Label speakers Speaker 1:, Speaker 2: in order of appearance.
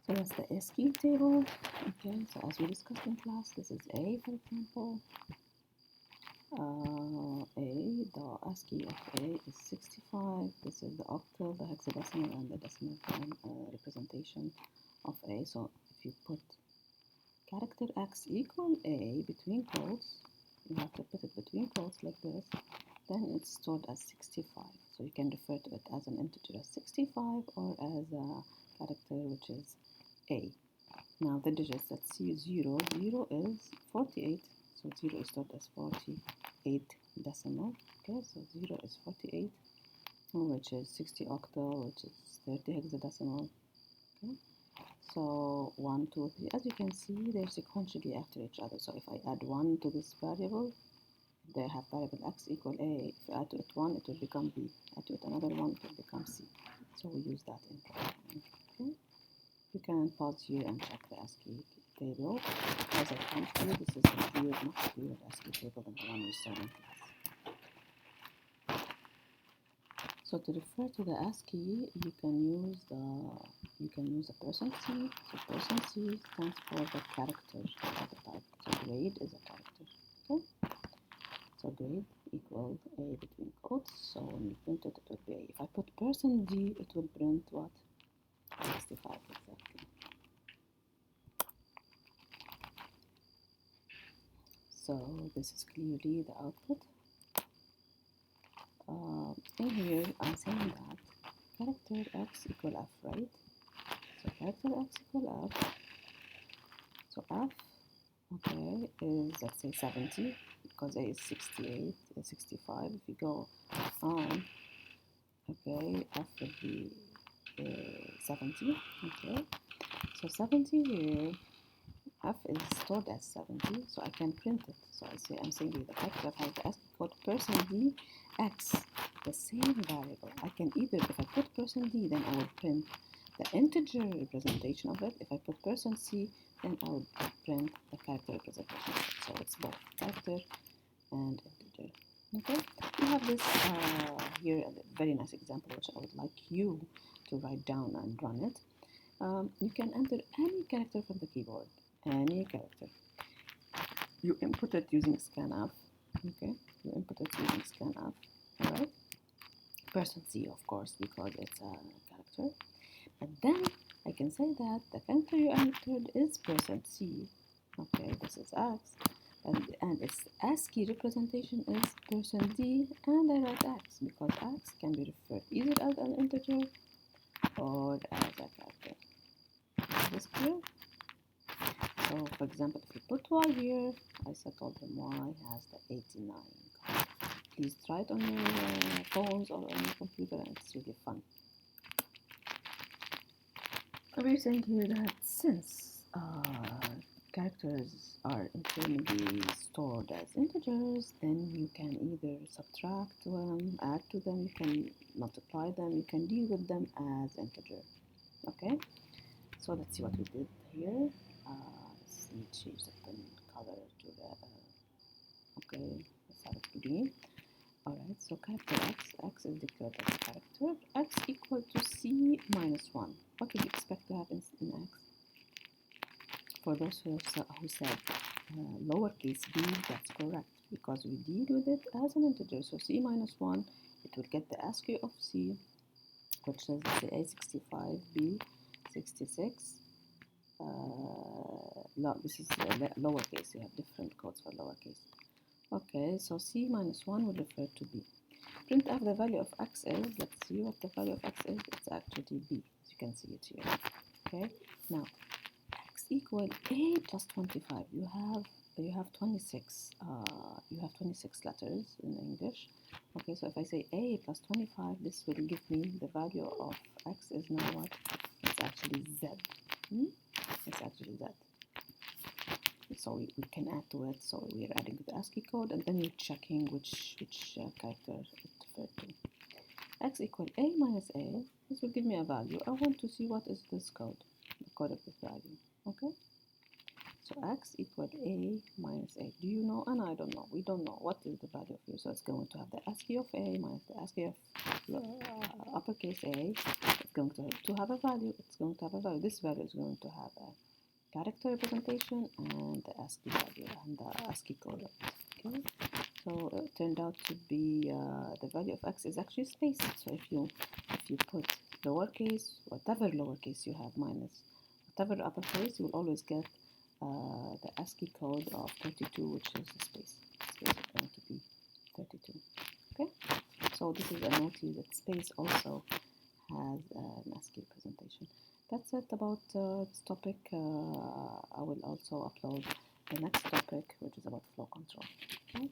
Speaker 1: So that's the ASCII table. Okay, so as we discussed in class, this is A, for example. The ASCII of A is 65. This is the octal, the hexadecimal, and the decimal form representation of A. So if you put character X equal A between quotes, you have to put it between quotes like this, then it's stored as 65. So you can refer to it as an integer as 65 or as a character which is A. Now the digits, let's see, 0 is 48, so 0 is stored as 48 decimal. Okay, so 0 is 48, which is 60 octal, which is 30 hexadecimal. Okay, so 1, 2, 3, as you can see, they're sequentially after each other. So if I add 1 to this variable, they have variable x equal A. If you add to it 1, it will become B. Add to it another 1, it will become C. So we use that in programming. Okay, you can pause here and check the ASCII table. As I come to, this is a much clearer ASCII table than the one we saw in class. So to refer to the ASCII, you can use a percent %C. So percent %C stands for the character of the type. So grade is a character. Okay. So grade equals A between quotes. So when you print it, it will be A. If I put %D, it will print what? 65 exactly. So this is clearly the output. In here, I'm saying that character X equal F, right? So character X equal F. So F, okay, is, let's say 70, because A is 68, 65. If you go on, okay, F would be 70, okay. So 70 here, F is stored as 70, so I can print it. So I'm saying the character has the ASCII code %D X, the same variable. I can either, if I put %D, then I will print the integer representation of it. If I put %C, then I will print the character representation of it. So it's both character and integer. Okay, we have this here, a very nice example, which I would like you to write down and run it. You can enter any character from the keyboard, any character. You input it using scanf. Okay, you input it using scanf. All right, %C, of course, because it's a character. But then I can say that the character you entered is %C. Okay, this is X, and its ASCII representation is %D, and I write X because X can be referred either as an integer or as a character. Is this clear? So, for example, if you put Y here, I told them Y has the 89 code. Please try it on your phones or on your computer, and it's really fun. So we're saying here that since characters are internally stored as integers, then you can either subtract them, add to them, you can multiply them, you can deal with them as integer. Okay, so let's see what we did here. Let's change the pen color to red. Okay, let's have it green. Alright, so character X is declared as a character. X equal to C minus 1. What would you expect to happen in X? For those who said lowercase b, that's correct, because we deal with it as an integer. So C minus 1, it will get the ASCII of C, which says A 65, B 66. No, this is lowercase. You have different codes for lowercase. Okay, so C minus 1 will refer to B. Print f the value of x is, let's see what the value of x is, it's actually B, as you can see it here. Okay, now x equal A plus 25. You have 26 letters in English. Okay, so if I say A plus 25, this will give me the value of x is now what? It's actually Z. It's actually Z. So we can add to it. So we're adding the ASCII code, and then you're checking which character it referred to. X equal A minus A. This will give me a value. I want to see what is this code, the code of this value. Okay. So x equal a minus a. Do you know? And I don't know. We don't know what is the value of u. So it's going to have the ASCII of a minus the ASCII of uppercase a. It's going to have a value. It's going to have a value. This value is going to have a character representation and the ASCII value and the ASCII code. Okay. So it turned out to be the value of x is actually space. So if you put lowercase, whatever lowercase you have minus whatever uppercase, you will always get the ASCII code of 32, which is the space. Space is going to be 32. Okay, so this is a note here that space also has an ASCII representation. That's it about this topic. I will also upload the next topic, which is about flow control. Okay?